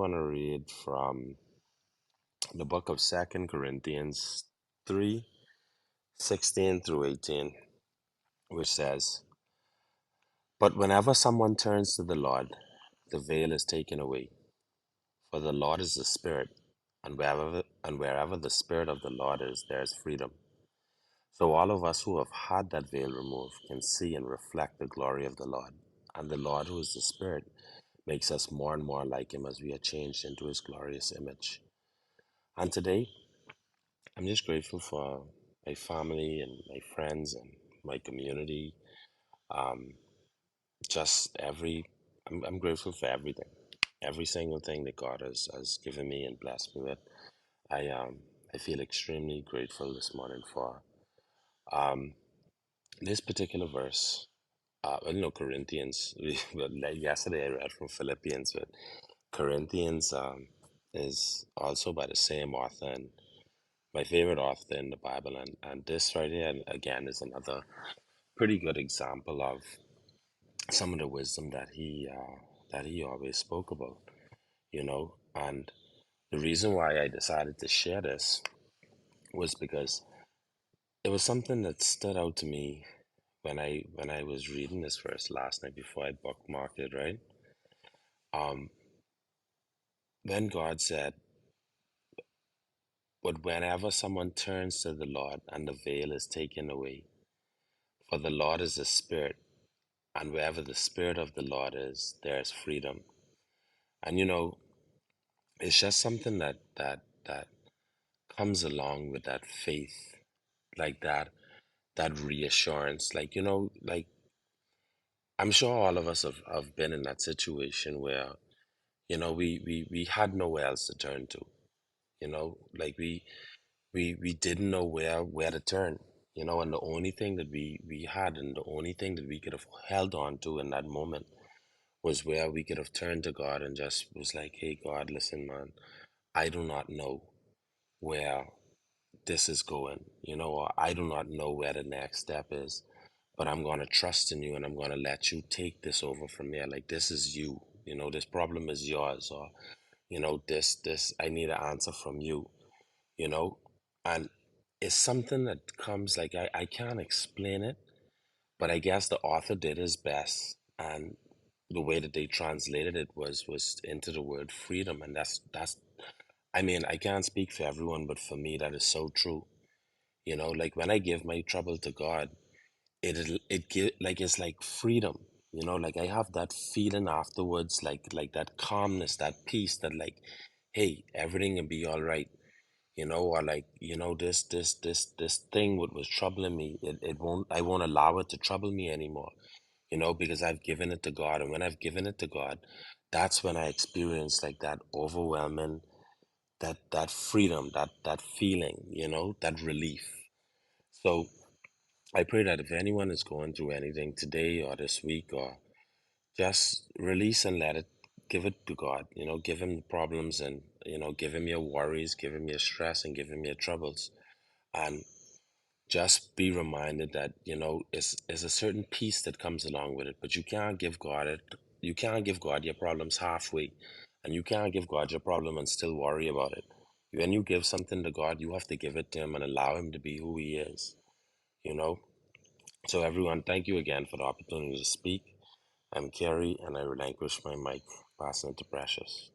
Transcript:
Want to read from the book of Second Corinthians 3:16 through 18, which says, "But whenever someone turns to the Lord, the veil is taken away. For the Lord is the Spirit, and wherever the Spirit of the Lord is, there is freedom." So all of us who have had that veil removed can see and reflect the glory of the Lord. And the Lord, who is the Spirit, makes us more and more like Him as we are changed into His glorious image. And today, I'm just grateful for my family and my friends and my community. Um, just I'm grateful for everything, every single thing that God has given me and blessed me with. I um, I feel extremely grateful this morning for um, this particular verse. Corinthians. Like yesterday, I read from Philippians, but Corinthians is also by the same author and my favorite author in the Bible. And this right here, again, is another pretty good example of some of the wisdom that he always spoke about, And the reason why I decided to share this was because it was something that stood out to me when I was reading this verse last night before I bookmarked it, right? Um, when God said, "But whenever someone turns to the Lord and the veil is taken away, for the Lord is the Spirit, and wherever the Spirit of the Lord is, there is freedom." And it's just something that comes along with that faith, like that reassurance. Like, like I'm sure all of us have been in that situation where, we had nowhere else to turn to, like we didn't know where to turn, and the only thing that we had and the only thing that we could have held on to in that moment was where we could have turned to God and just was like, "Hey, God, listen, man, I do not know where this is going, or I do not know where the next step is, but I'm going to trust in you and I'm going to let you take this over from here. Like, this is you, this problem is yours, or, this, I need an answer from you, you know, and it's something that comes like, I can't explain it, but I guess the author did his best. And the way that they translated it was into the word freedom. And that's I mean, I can't speak for everyone, but for me that is so true. Like when I give my trouble to God, it give like it's like freedom. Like I have that feeling afterwards, like that calmness, that peace, that like, hey, everything will be all right. Or like, this thing what was troubling me, I won't allow it to trouble me anymore, because I've given it to God. And when I've given it to God, that's when I experience like that overwhelming, that freedom, that feeling, that relief. So I pray that if anyone is going through anything today or this week, or just release and let it, give it to God, give him the problems, and give him your worries, give him your stress, and give him your troubles. And just be reminded that it's a certain peace that comes along with it, but you can't give God your problems halfway, and you can't give God your problem and still worry about it. When you give something to God, you have to give it to him and allow him to be who he is, you know so everyone, thank you again for the opportunity to speak. I'm Kerry, and I relinquish my mic, passing it to Precious.